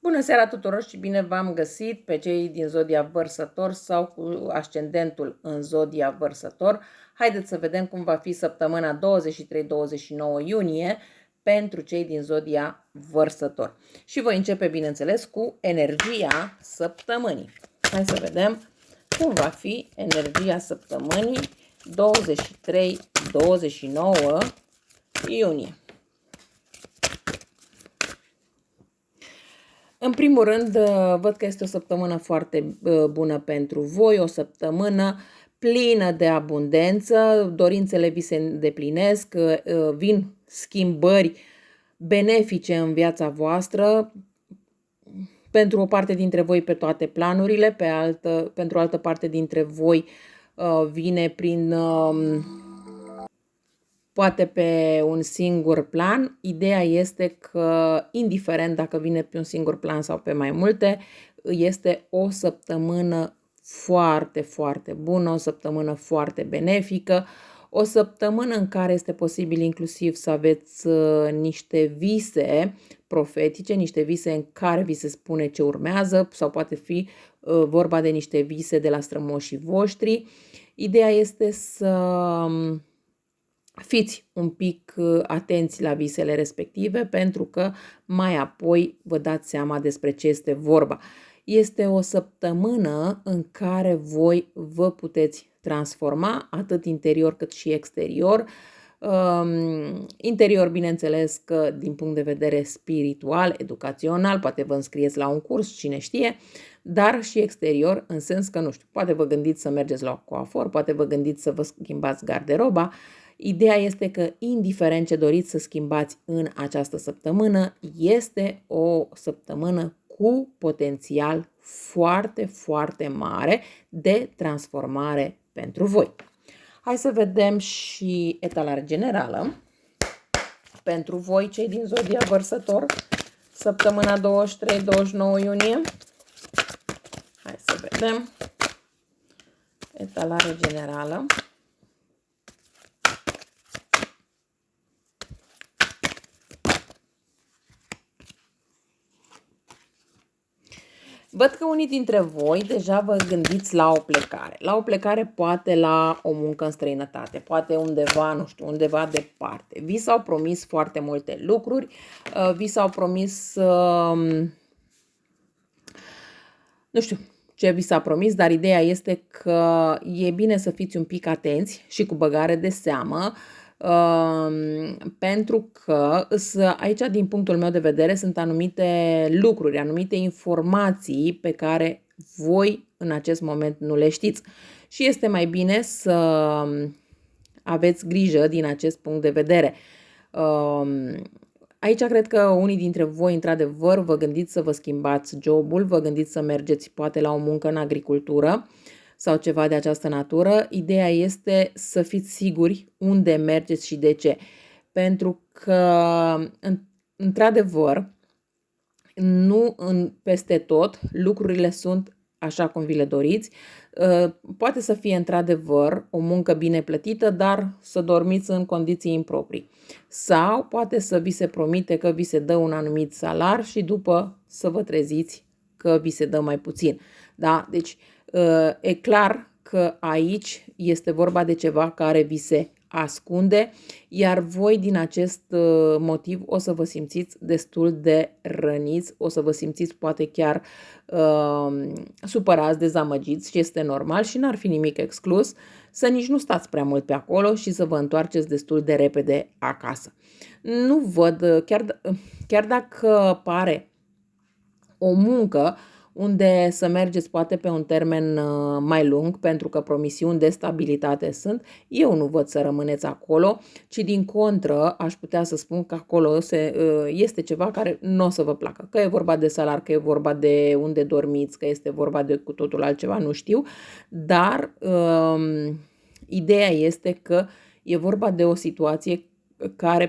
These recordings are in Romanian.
Bună seara tuturor și bine v-am găsit pe cei din zodia Vărsător sau cu ascendentul în zodia Vărsător. Haideți să vedem cum va fi săptămâna 23-29 iunie pentru cei din zodia Vărsător. Și voi începe, bineînțeles, cu energia săptămânii. Hai să vedem cum va fi energia săptămânii 23-29 iunie. În primul rând, văd că este o săptămână foarte bună pentru voi, o săptămână plină de abundență, dorințele vi se îndeplinesc, vin schimbări benefice în viața voastră, pentru o parte dintre voi pe toate planurile, pentru o altă parte dintre voi vine prin... poate pe un singur plan. Ideea este că, indiferent dacă vine pe un singur plan sau pe mai multe, este o săptămână foarte, foarte bună, o săptămână foarte benefică, o săptămână în care este posibil inclusiv să aveți niște vise profetice, niște vise în care vi se spune ce urmează sau poate fi vorba de niște vise de la strămoșii voștri. Ideea este să fiți un pic atenți la visele respective, pentru că mai apoi vă dați seama despre ce este vorba. Este o săptămână în care voi vă puteți transforma atât interior cât și exterior. Interior, bineînțeles că din punct de vedere spiritual, educațional, poate vă înscrieți la un curs, cine știe, dar și exterior, în sens că, nu știu, poate vă gândiți să mergeți la coafor, poate vă gândiți să vă schimbați garderoba. Ideea este că, indiferent ce doriți să schimbați în această săptămână, este o săptămână cu potențial foarte, foarte mare de transformare pentru voi. Hai să vedem și etalarea generală pentru voi, cei din zodia Vărsător, săptămâna 23-29 iunie. Hai să vedem etalare generală. Văd că unii dintre voi deja vă gândiți la o plecare. La o plecare, poate la o muncă în străinătate, poate undeva, nu știu, undeva departe. Vi s-au promis foarte multe lucruri, vi s-au promis, nu știu ce vi s-a promis, dar ideea este că e bine să fiți un pic atenți și cu băgare de seamă, pentru că aici, din punctul meu de vedere, sunt anumite lucruri, anumite informații pe care voi în acest moment nu le știți. Și este mai bine să aveți grijă din acest punct de vedere. Aici cred că unii dintre voi, într-adevăr, vă gândiți să vă schimbați jobul, vă gândiți să mergeți poate la o muncă în agricultură sau ceva de această natură. Ideea este să fiți siguri unde mergeți și de ce. Pentru că, într-adevăr, nu peste tot lucrurile sunt așa cum vi le doriți. Poate să fie într-adevăr o muncă bine plătită, dar să dormiți în condiții improprii. Sau poate să vi se promite că vi se dă un anumit salar și după să vă treziți că vi se dă mai puțin. Da? Deci e clar că aici este vorba de ceva care vi se ascunde, iar voi din acest motiv o să vă simțiți destul de răniți, o să vă simțiți poate chiar supărați, dezamăgiți, și este normal și n-ar fi nimic exclus să nici nu stați prea mult pe acolo și să vă întoarceți destul de repede acasă. Nu văd, chiar dacă pare o muncă unde să mergeți poate pe un termen mai lung, pentru că promisiuni de stabilitate sunt, eu nu văd să rămâneți acolo, ci din contră aș putea să spun că acolo este ceva care nu o să vă placă. Că e vorba de salar, că e vorba de unde dormiți, că este vorba de cu totul altceva, nu știu, dar ideea este că e vorba de o situație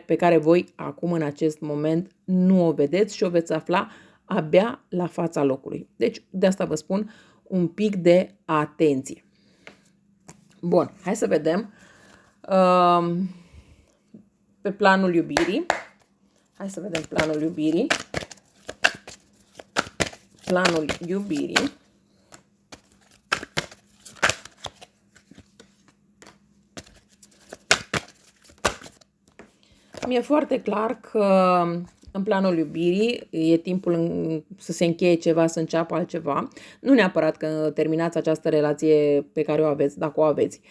pe care voi acum în acest moment nu o vedeți și o veți afla abia la fața locului. Deci, de asta vă spun un pic de atenție. Bun, hai să vedem pe planul iubirii. Hai să vedem planul iubirii. planul iubirii. Mi-e foarte clar că în planul iubirii e timpul să se încheie ceva, să înceapă altceva. Nu neapărat că terminați această relație pe care o aveți, dacă o aveți.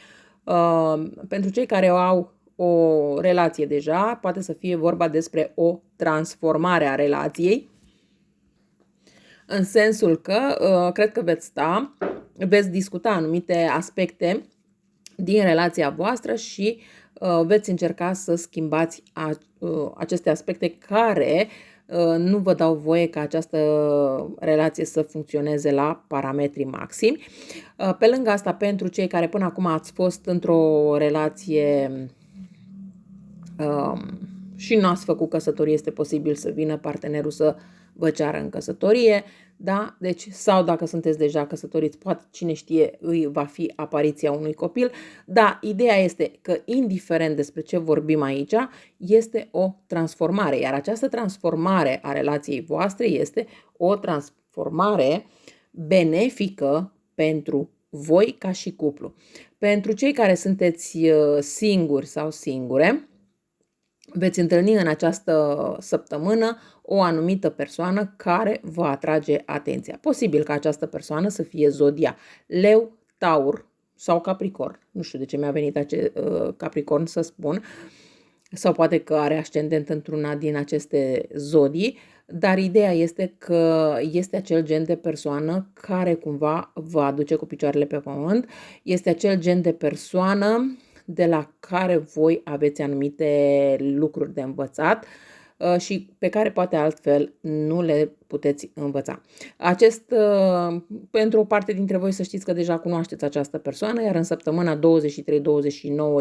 Pentru cei care au o relație deja, poate să fie vorba despre o transformare a relației, în sensul că cred că veți discuta anumite aspecte din relația voastră și veți încerca să schimbați aceste aspecte care nu vă dau voie ca această relație să funcționeze la parametri maximi. Pe lângă asta, pentru cei care până acum ați fost într-o relație și nu ați făcut căsătorie, este posibil să vină partenerul să vă ceară în căsătorie, da? Deci, sau dacă sunteți deja căsătoriți, poate, cine știe, va fi apariția unui copil. Da, ideea este că, indiferent despre ce vorbim aici, este o transformare, iar această transformare a relației voastre este o transformare benefică pentru voi ca și cuplu. Pentru cei care sunteți singuri sau singure, veți întâlni în această săptămână o anumită persoană care vă atrage atenția. Posibil ca această persoană să fie zodia Leu, Taur sau Capricorn. Nu știu de ce mi-a venit Capricorn să spun. Sau poate că are ascendent într-una din aceste zodii. Dar ideea este că este acel gen de persoană care cumva vă aduce cu picioarele pe pământ. Este acel gen de persoană de la care voi aveți anumite lucruri de învățat și pe care poate altfel nu le puteți învăța. Pentru o parte dintre voi să știți că deja cunoașteți această persoană, iar în săptămâna 23-29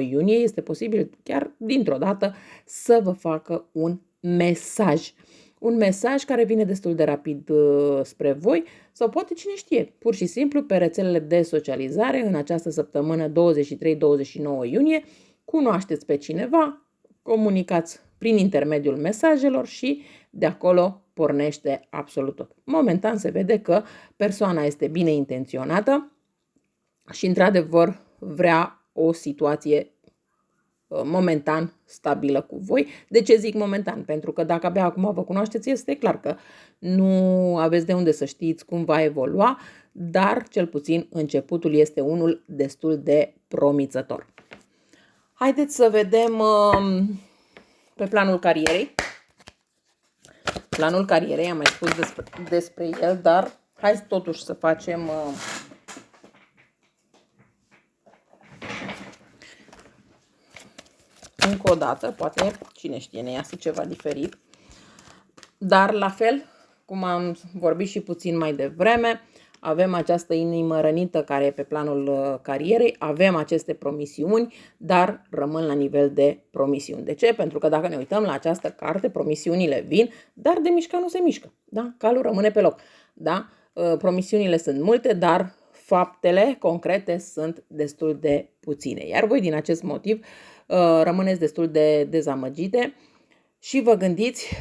iunie este posibil chiar dintr-o dată să vă facă un mesaj. Un mesaj care vine destul de rapid spre voi sau poate, cine știe, pur și simplu pe rețelele de socializare în această săptămână 23-29 iunie, cunoașteți pe cineva, comunicați prin intermediul mesajelor și de acolo pornește absolut tot. Momentan se vede că persoana este bine intenționată și într-adevăr vrea o situație momentan stabilă cu voi. De ce zic momentan? Pentru că dacă abia acum vă cunoașteți, este clar că nu aveți de unde să știți cum va evolua, dar cel puțin începutul este unul destul de promițător. Haideți să vedem pe planul carierei. Planul carierei, am mai spus despre el, dar hai totuși să facem încă o dată, poate, cine știe, ne iasă ceva diferit. Dar la fel, cum am vorbit și puțin mai devreme, avem această inimă rănită care e pe planul carierei, avem aceste promisiuni, dar rămân la nivel de promisiuni. De ce? Pentru că dacă ne uităm la această carte, promisiunile vin, dar de mișca nu se mișcă. Da? Calul rămâne pe loc. Da? Promisiunile sunt multe, dar faptele concrete sunt destul de puține. Iar voi, din acest motiv, rămâneți destul de dezamăgite și vă gândiți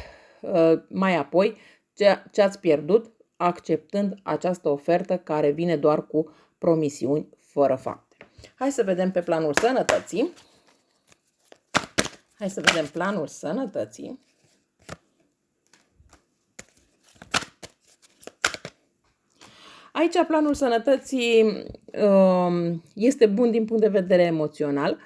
mai apoi ce ați pierdut acceptând această ofertă care vine doar cu promisiuni fără fapte. Hai să vedem pe planul sănătății. Hai să vedem planul sănătății. Aici planul sănătății este bun din punct de vedere emoțional,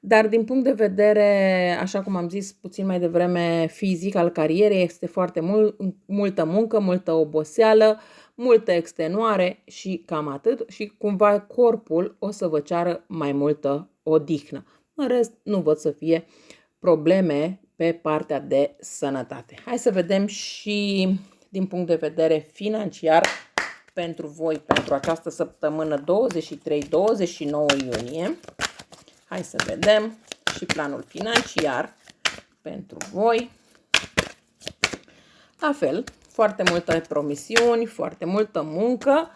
dar din punct de vedere, așa cum am zis puțin mai devreme, fizic al carierei, este foarte multă muncă, multă oboseală, multă extenuare și cam atât. Și cumva corpul o să vă ceară mai multă odihnă. În rest, nu văd să fie probleme pe partea de sănătate. Hai să vedem și din punct de vedere financiar pentru voi, pentru această săptămână 23-29 iunie. Hai să vedem și planul financiar pentru voi. La fel, foarte multe promisiuni, foarte multă muncă.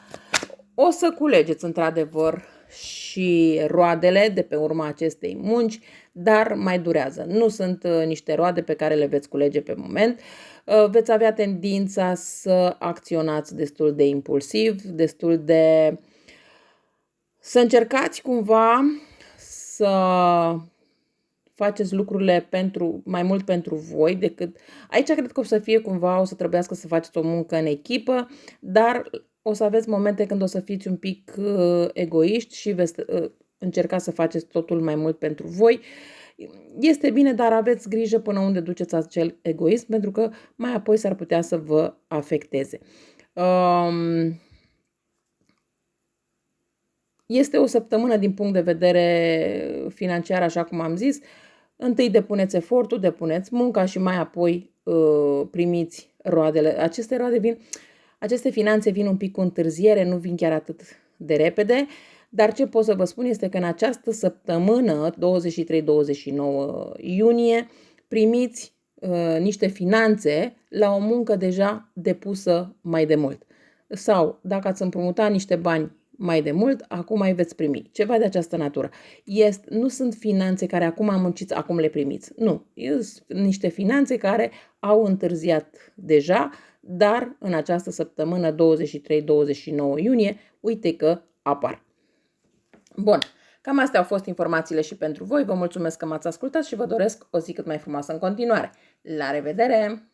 O să culegeți într-adevăr și roadele de pe urma acestei munci, dar mai durează. Nu sunt niște roade pe care le veți culege pe moment. Veți avea tendința să acționați destul de impulsiv, să încercați cumva să faceți lucrurile mai mult pentru voi decât... Aici cred că o să fie cumva, o să trebuiască să faceți o muncă în echipă, dar o să aveți momente când o să fiți un pic egoiști și veți încerca să faceți totul mai mult pentru voi. Este bine, dar aveți grijă până unde duceți acel egoism, pentru că mai apoi s-ar putea să vă afecteze. Este o săptămână din punct de vedere financiar, așa cum am zis. Întâi depuneți efortul, depuneți munca și mai apoi primiți roadele. Aceste finanțe vin un pic cu întârziere, nu vin chiar atât de repede, dar ce pot să vă spun este că în această săptămână, 23-29 iunie, primiți niște finanțe la o muncă deja depusă mai de mult. Sau, dacă ați împrumutat niște bani mai de mult, acum mai veți primi. Ceva de această natură. Nu sunt finanțe care acum munciți, acum le primiți. Nu. Sunt niște finanțe care au întârziat deja, dar în această săptămână 23-29 iunie, uite că apar. Bun. Cam astea au fost informațiile și pentru voi. Vă mulțumesc că m-ați ascultat și vă doresc o zi cât mai frumoasă în continuare. La revedere!